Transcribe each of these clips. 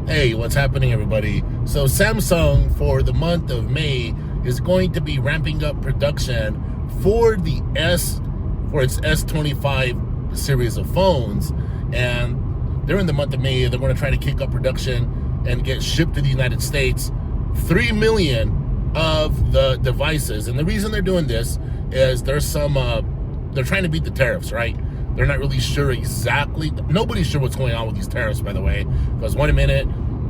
Hey, what's happening, everybody? So Samsung, for the month of May, is going to be ramping up production for its S25 series of phones. And during the month of May, they're going to try to kick up production and get shipped to the United States 3 million of the devices. And the reason they're doing this is there's they're trying to beat the tariffs, right? They're not really sure exactly. Nobody's sure what's going on with these tariffs, by the way, because one minute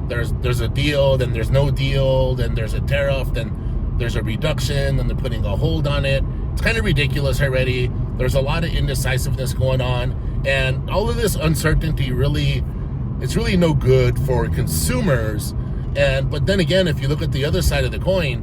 there's a deal, then there's no deal, then there's a tariff, then there's a reduction, then they're putting a hold on it. It's kind of ridiculous already. There's a lot of indecisiveness going on, and all of this uncertainty it's really no good for consumers. But then again, if you look at the other side of the coin,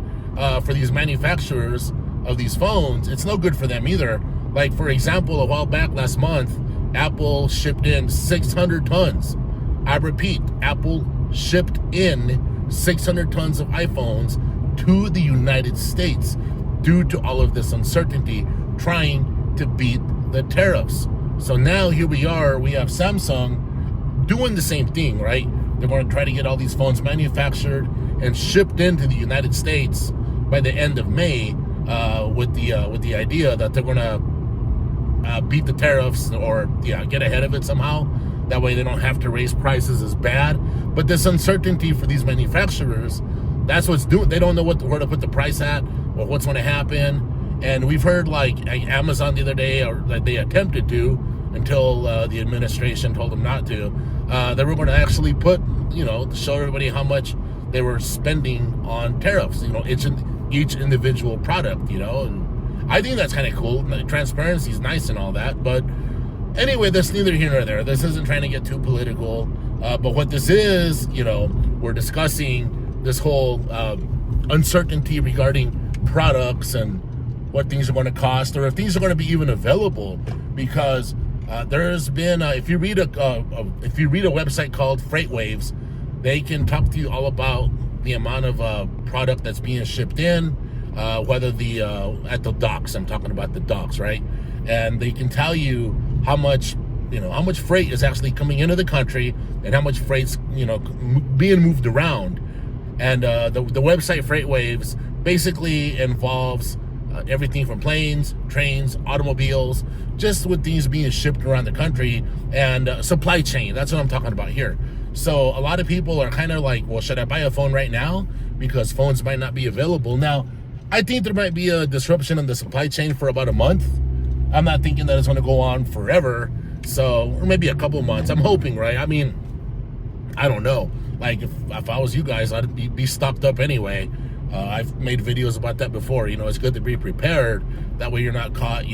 for these manufacturers of these phones, it's no good for them either. Like, for example, a while back last month, Apple shipped in 600 tons. I repeat, Apple shipped in 600 tons of iPhones to the United States due to all of this uncertainty, trying to beat the tariffs. So now here we are, we have Samsung doing the same thing, right? They're going to try to get all these phones manufactured and shipped into the United States by the end of May, with the idea that they're going to beat the tariffs or get ahead of it somehow. That way they don't have to raise prices as bad. But this uncertainty for these manufacturers, that's what's doing. They don't know where to put the price at or what's going to happen. And we've heard, like Amazon the other day, or that they attempted to, until the administration told them not to. They were going to actually put, show everybody how much they were spending on tariffs, each individual product, and I think that's kind of cool. Transparency is nice and all that, but anyway, that's neither here nor there. This isn't trying to get too political, but what this is, we're discussing this whole uncertainty regarding products and what things are going to cost, or if things are going to be even available. Because there's been, if you read a website called FreightWaves, they can talk to you all about the amount of product that's being shipped in. Whether at the docks, I'm talking about the docks, right? And they can tell you how much freight is actually coming into the country and how much freight's, being moved around. And the website FreightWaves basically involves everything from planes, trains, automobiles, just with these being shipped around the country, and supply chain. That's what I'm talking about here. So a lot of people are kind of like, well, should I buy a phone right now? Because phones might not be available. Now, I think there might be a disruption in the supply chain for about a month. I'm not thinking that it's going to go on forever. So, or maybe a couple months. I'm hoping, right? I mean, I don't know. Like, if I was you guys, I'd be stocked up anyway. I've made videos about that before. It's good to be prepared. That way you're not caught,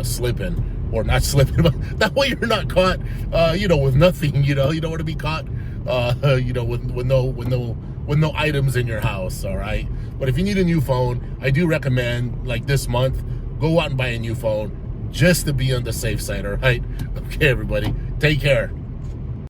slipping. Or not slipping, but that way you're not caught, with nothing. You don't want to be caught, with no items in your house. All right. But if you need a new phone, I do recommend, like this month, go out and buy a new phone just to be on the safe side. All right. Okay, everybody. Take care.